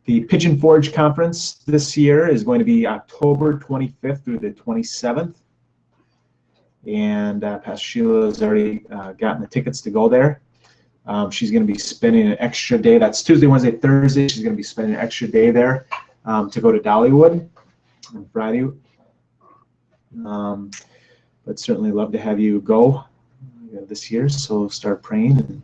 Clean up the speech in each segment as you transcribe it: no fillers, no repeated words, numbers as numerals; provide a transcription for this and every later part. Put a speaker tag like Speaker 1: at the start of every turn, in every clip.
Speaker 1: The Pigeon Forge Conference this year is going to be October 25th through the 27th. And Pastor Sheila has already gotten the tickets to go there. She's going to be spending an extra day. That's Tuesday, Wednesday, Thursday. She's going to be spending an extra day there to go to Dollywood on Friday. But certainly love to have you go this year. So start praying, and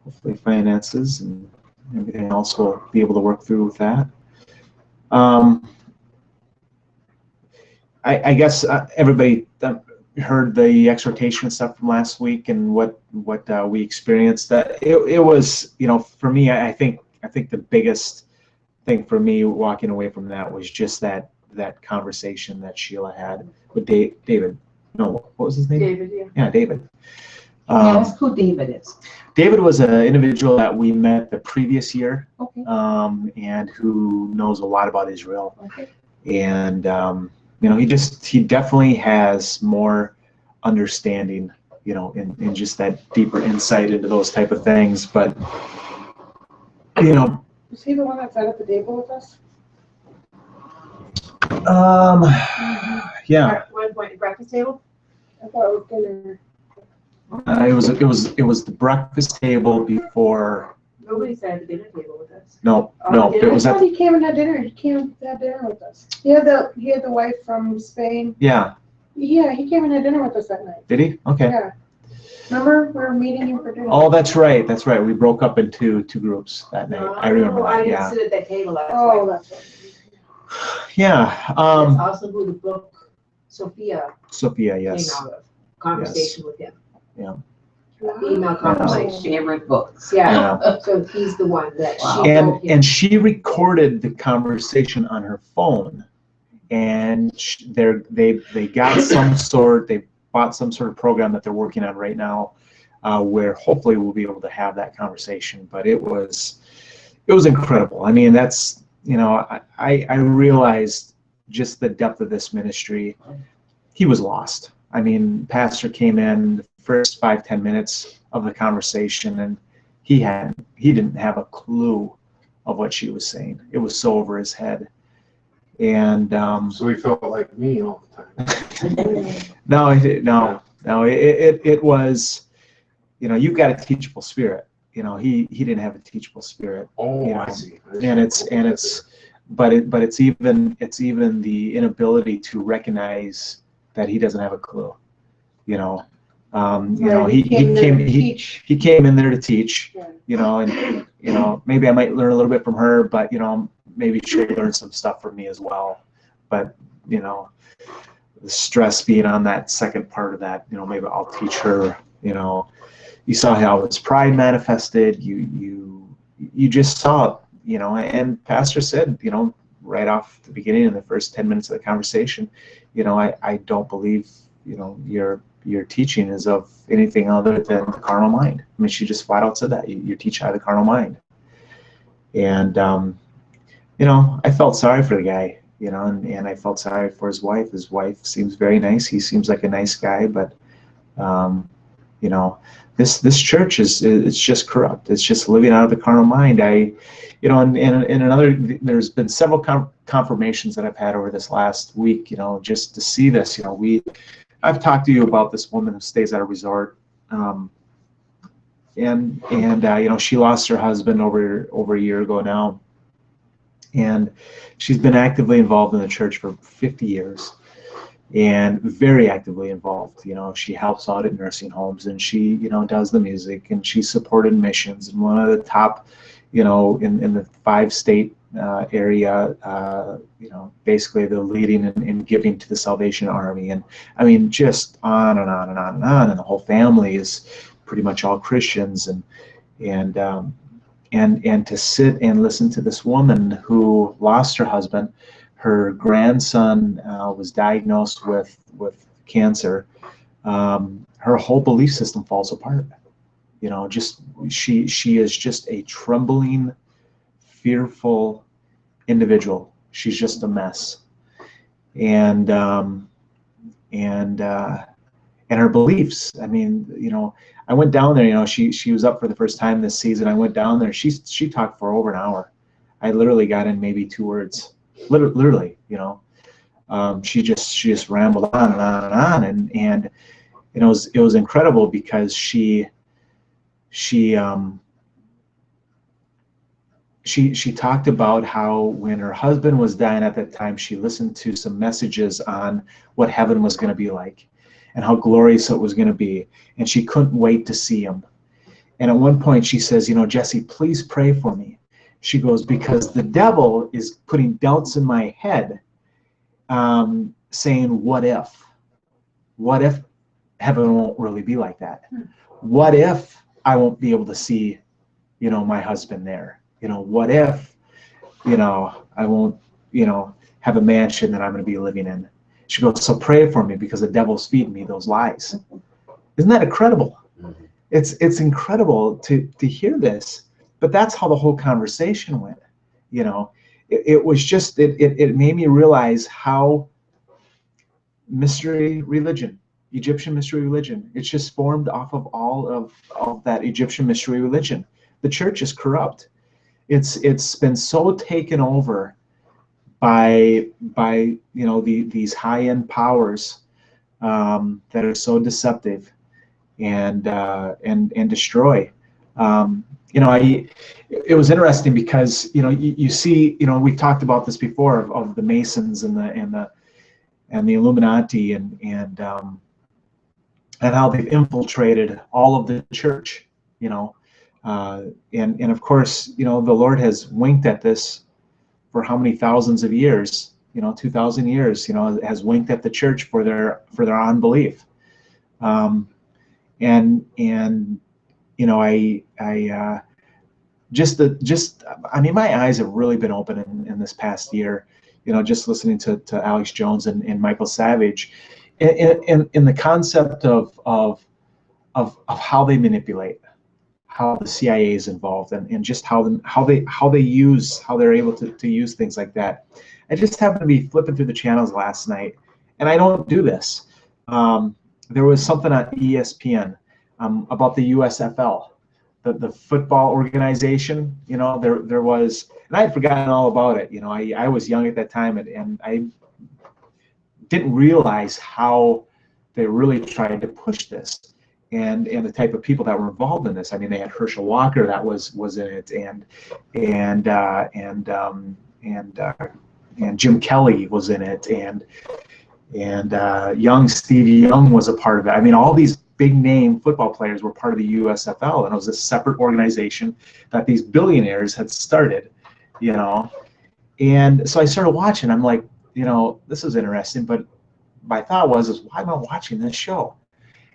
Speaker 1: hopefully finances and everything else will be able to work through with that. I guess everybody heard the exhortation stuff from last week and what we experienced. That it was, for me, I think the biggest thing for me walking away from that was just that conversation that Sheila had with David. No, what was his name?
Speaker 2: David, yeah.
Speaker 1: Yeah, David.
Speaker 2: Ask who David is.
Speaker 1: David was an individual that we met the previous year,
Speaker 2: Okay.
Speaker 1: and who knows a lot about Israel.
Speaker 2: Okay.
Speaker 1: And he definitely has more understanding, in just that deeper insight into those type of things. But
Speaker 3: Is he the one that sat at the table with us?
Speaker 1: Yeah.
Speaker 2: At one point, breakfast table?
Speaker 3: I thought it was dinner.
Speaker 1: It was the breakfast table before.
Speaker 2: Nobody sat at the dinner table with us.
Speaker 1: No,
Speaker 2: dinner?
Speaker 1: it was
Speaker 3: I
Speaker 1: at.
Speaker 3: thought he came and had dinner. He came and had dinner with us. He had the wife from Spain.
Speaker 1: Yeah.
Speaker 3: Yeah, he came and had dinner with us that night.
Speaker 1: Did he? Okay.
Speaker 3: Yeah. Remember, we were meeting him for dinner.
Speaker 1: Oh, that's right. That's right. We broke up into two groups that night. I remember
Speaker 2: I
Speaker 1: that.
Speaker 2: didn't
Speaker 1: Yeah.
Speaker 2: sit at that table last
Speaker 3: Oh,
Speaker 2: night.
Speaker 3: that's right.
Speaker 1: Yeah.
Speaker 2: That's also who the book Sophia
Speaker 1: Sophia,
Speaker 2: came
Speaker 1: yes.
Speaker 2: out of. Conversation with him.
Speaker 1: Yeah.
Speaker 2: Email conversation.
Speaker 4: My favorite books.
Speaker 2: Yeah. So he's the one that
Speaker 4: Wow.
Speaker 2: she told him.
Speaker 1: And she recorded the conversation on her phone, and they got they bought some sort of program that they're working on right now, where hopefully we'll be able to have that conversation. But it was incredible. I mean, that's, I realized just the depth of this ministry. He was lost. I mean, Pastor came in the first 5-10 minutes of the conversation, and he didn't have a clue of what she was saying. It was so over his head. And
Speaker 5: So he felt like me all the time.
Speaker 1: no, it was, you've got a teachable spirit. He didn't have a teachable spirit.
Speaker 5: Oh, I see.
Speaker 1: But it's even the inability to recognize that he doesn't have a clue. He came in there to teach.
Speaker 3: Yeah.
Speaker 1: And maybe I might learn a little bit from her, but maybe she'll learn some stuff from me as well. But the stress being on that second part of that, maybe I'll teach her. You saw how his pride manifested. You just saw it, and Pastor said, right off the beginning in the first 10 minutes of the conversation, I don't believe, your teaching is of anything other than the carnal mind. I mean, she just flat out said that you teach out of the carnal mind. And, I felt sorry for the guy, and I felt sorry for his wife. His wife seems very nice. He seems like a nice guy, but, this church it's just corrupt. It's just living out of the carnal mind. There's been several confirmations that I've had over this last week, just to see this. I've talked to you about this woman who stays at a resort, and she lost her husband over a year ago now, and she's been actively involved in the church for 50 years, and very actively involved. She helps out at nursing homes, and she does the music, and she's supported missions, and one of the top, in the 5-state area, basically the leading in giving to the Salvation Army. And I mean, just on and on and on and on. And the whole family is pretty much all Christians. And to sit and listen to this woman who lost her husband, her grandson was diagnosed with cancer. Her whole belief system falls apart. She is just a trembling, fearful individual. She's just a mess. And her beliefs. I mean, I went down there. She was up for the first time this season. I went down there. She talked for over an hour. I literally got in maybe 2 words, literally, you know. She just rambled on and on and on, and it was incredible because she talked about how when her husband was dying at that time, she listened to some messages on what heaven was going to be like and how glorious it was going to be, and she couldn't wait to see him. And at one point she says, you know, Jesse, please pray for me. She goes, because the devil is putting doubts in my head, saying, what if? What if heaven won't really be like that? What if I won't be able to see, you know, my husband there? You know, what if, you know, I won't, you know, have a mansion that I'm going to be living in? She goes, so pray for me because the devil's feeding me those lies. Isn't that incredible?
Speaker 5: Mhm.
Speaker 1: It's incredible to hear this, but that's how the whole conversation went. You know, it was just, it made me realize how mystery religion, Egyptian mystery religion, it's just formed off of all of that Egyptian mystery religion. The church is corrupt. It's been so taken over by you know these high-end powers that are so deceptive and destroy. You know, it was interesting because you know you see, you know, we've talked about this before of the Masons and the Illuminati and how they've infiltrated all of the church. You know, and of course, you know, the Lord has winked at this for how many thousands of years? You know, 2,000 years. You know, has winked at the church for their unbelief. And you know, I mean, my eyes have really been open in this past year. You know, just listening to Alex Jones and Michael Savage, in the concept of how they manipulate, how the CIA is involved, and just how they're able to use things like that. I just happened to be flipping through the channels last night, and I don't do this. There was something on ESPN about the USFL, the football organization. You know, there was, and I had forgotten all about it. You know, I was young at that time, and I didn't realize how they really tried to push this, and the type of people that were involved in this. I mean, they had Herschel Walker that was in it, and Jim Kelly was in it, and Stevie Young was a part of it. I mean, all these big name football players were part of the USFL, and it was a separate organization that these billionaires had started, you know. And so I started watching. I'm like, you know, this is interesting, but my thought was, why am I watching this show?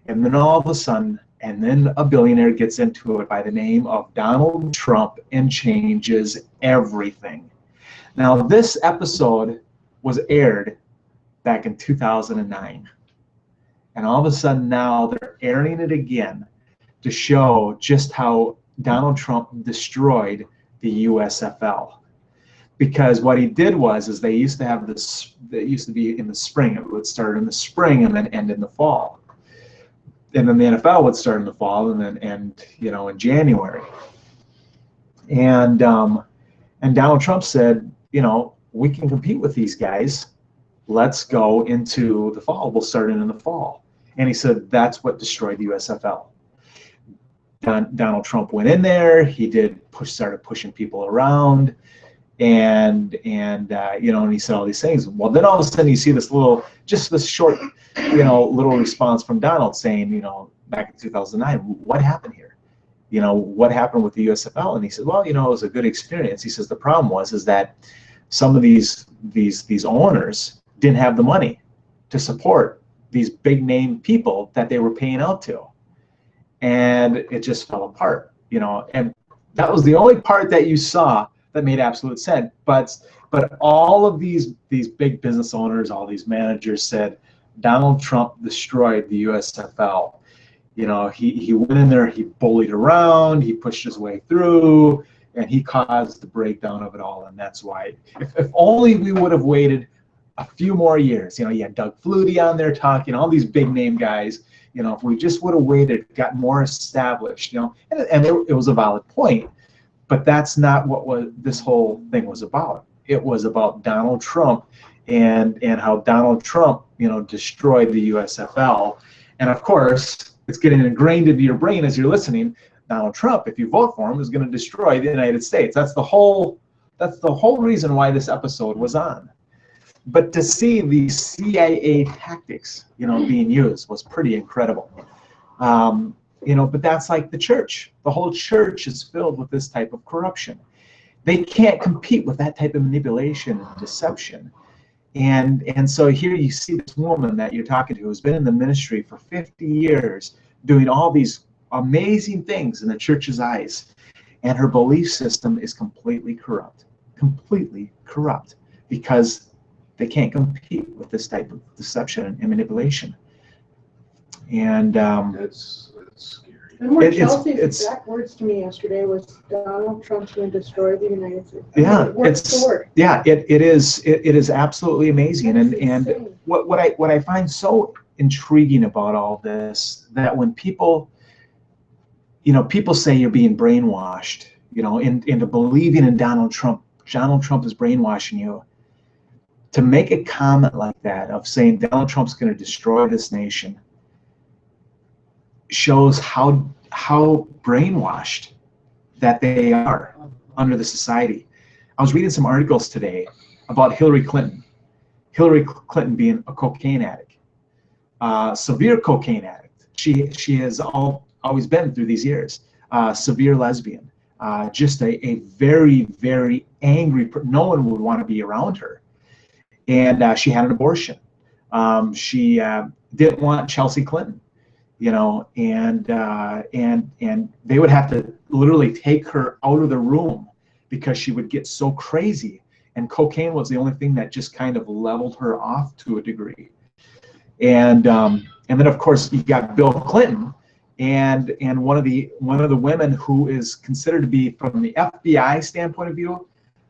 Speaker 1: And then all of a sudden, and then a billionaire gets into it by the name of Donald Trump and changes everything. Now, this episode was aired back in 2009. And all of a sudden now they're airing it again to show just how Donald Trump destroyed the USFL. Because what he did was they used to have this, it used to be in the spring. It would start in the spring and then end in the fall. And then the NFL would start in the fall and then end, you know, in January. And Donald Trump said, you know, we can compete with these guys. Let's go into the fall. We'll start in the fall. And he said that's what destroyed the USFL. Donald Trump went in there. He started pushing people around, and you know, and he said all these things. Well, then all of a sudden you see this short, you know, little response from Donald saying, you know, back in 2009, what happened here? You know, what happened with the USFL? And he said, well, you know, it was a good experience. He says the problem is that some of these owners didn't have the money to support these big name people that they were paying out to, and it just fell apart, you know. And that was the only part that you saw that made absolute sense. But all of these big business owners, all these managers said Donald Trump destroyed the USFL. You know, he went in there, he bullied around, he pushed his way through, and he caused the breakdown of it all. And that's why, if only we would have waited a few more years. You know, you had Doug Flutie on there talking, all these big name guys. You know, if we just would have waited, got more established, you know, and it was a valid point. But that's not what this whole thing was about. It was about Donald Trump and how Donald Trump, destroyed the USFL. And of course, it's getting ingrained into your brain as you're listening. Donald Trump, if you vote for him, is going to destroy the United States. That's the whole reason why this episode was on. But to see the CIA tactics, being used was pretty incredible. But that's like the church. The whole church is filled with this type of corruption. They can't compete with that type of manipulation and deception. And so here you see this woman that you're talking to who's been in the ministry for 50 years, doing all these amazing things in the church's eyes, and her belief system is completely corrupt, because they can't compete with this type of deception and manipulation. And
Speaker 5: That's scary.
Speaker 3: And what
Speaker 1: it's-
Speaker 3: Chelsea's
Speaker 1: it's-
Speaker 3: exact words to me yesterday was Donald Trump's going to destroy the United States.
Speaker 1: Yeah,
Speaker 3: What's the word?
Speaker 1: yeah, it is absolutely amazing.
Speaker 3: That's
Speaker 1: And
Speaker 3: insane.
Speaker 1: what I find so intriguing about all this, that when people say you're being brainwashed, into believing in Donald Trump is brainwashing you. To make a comment like that of saying Donald Trump's going to destroy this nation shows how brainwashed that they are under the society. I was reading some articles today about Hillary Clinton. Hillary Clinton being a cocaine addict, severe cocaine addict. She has always been through these years. Severe lesbian, just a very, very angry. No one would want to be around her. And she had an abortion. She didn't want Chelsea Clinton, and they would have to literally take her out of the room because she would get so crazy. And cocaine was the only thing that just kind of leveled her off to a degree. And then of course you got Bill Clinton, and one of the women who is considered to be, from the FBI standpoint of view,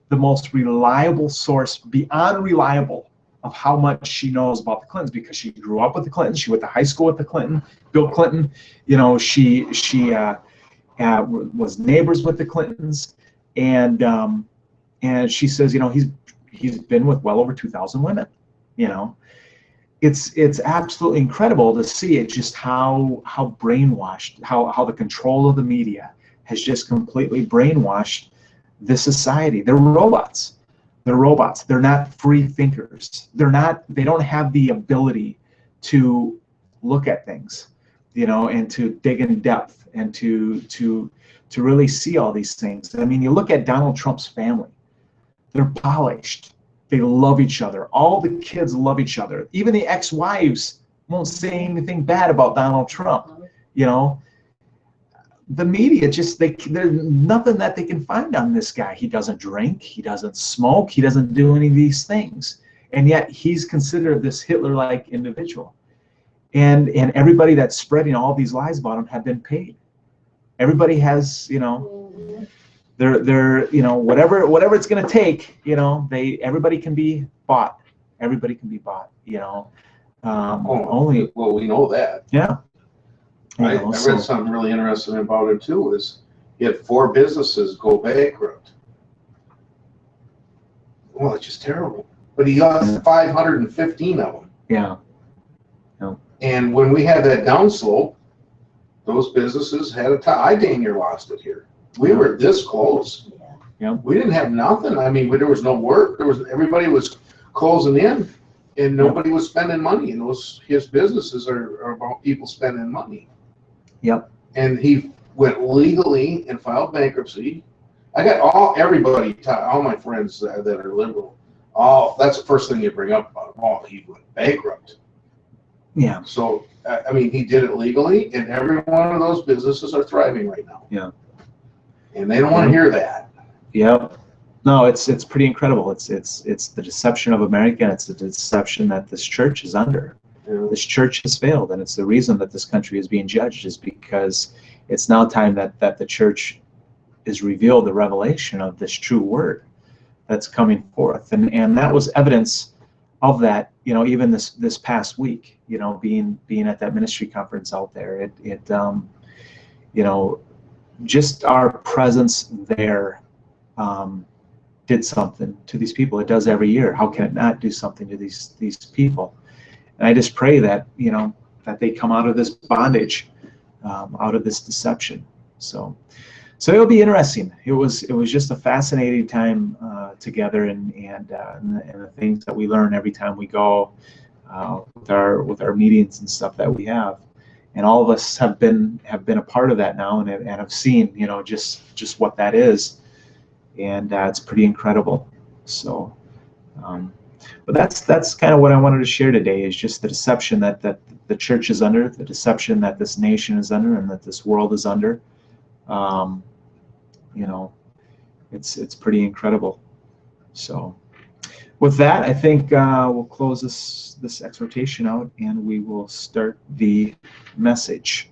Speaker 1: the most reliable source, beyond reliable, of how much she knows about the Clintons, because she grew up with the Clintons. She went to high school with the Clinton, Bill Clinton. She was neighbors with the Clintons, and she says, he's been with well over 2,000 women. It's absolutely incredible to see it, just how brainwashed, how the control of the media has just completely brainwashed this society. They're robots. They're not free thinkers. They don't have the ability to look at things, and to dig in depth, and to really see all these things. I mean, you look at Donald Trump's family. They're polished. They love each other. All the kids love each other. Even the ex-wives won't say anything bad about Donald Trump. The media there's nothing that they can find on this guy. He doesn't drink, he doesn't smoke, he doesn't do any of these things, and yet he's considered this Hitler-like individual. And everybody that's spreading all these lies about him have been paid. Everybody has, they're whatever it's going to take, everybody can be bought. Everybody can be bought. Only.
Speaker 5: Well, we know that.
Speaker 1: Yeah.
Speaker 5: I read something really interesting about it too. Is he had 4 businesses go bankrupt. Well, it's just terrible. But he lost 515 of them.
Speaker 1: Yeah.
Speaker 5: And when we had that downslope, those businesses had a tie. I dang near lost it here. We were this close.
Speaker 1: Yeah.
Speaker 5: We didn't have nothing. I mean, there was no work. Everybody was closing in, and nobody was spending money. And his businesses are about people spending money.
Speaker 1: Yep.
Speaker 5: And he went legally and filed bankruptcy. I got all my friends that are liberal. That's the first thing you bring up about him. He went bankrupt.
Speaker 1: Yeah.
Speaker 5: So, I mean, he did it legally, and every one of those businesses are thriving right now.
Speaker 1: Yeah.
Speaker 5: And they don't want to hear that.
Speaker 1: Yep. No, it's pretty incredible. It's the deception of America, and it's the deception that this church is under.
Speaker 5: Yeah.
Speaker 1: This church has failed, and it's the reason that this country is being judged, is because it's now time that the church is revealed the revelation of this true word that's coming forth. And that was evidence of that, even this past week, being at that ministry conference out there. just our presence there did something to these people. It does every year. How can it not do something to these people? And I just pray that, you know, that they come out of this bondage, out of this deception. So it'll be interesting. It was just a fascinating time together, and the things that we learn every time we go with our meetings and stuff that we have. And all of us have been a part of that now, and have seen, you know, just what that is, and it's pretty incredible. So, but that's kind of what I wanted to share today, is just the deception that the church is under, the deception that this nation is under, and that this world is under. You know, it's pretty incredible. So, with that, I think we'll close this exhortation out, and we will start the message.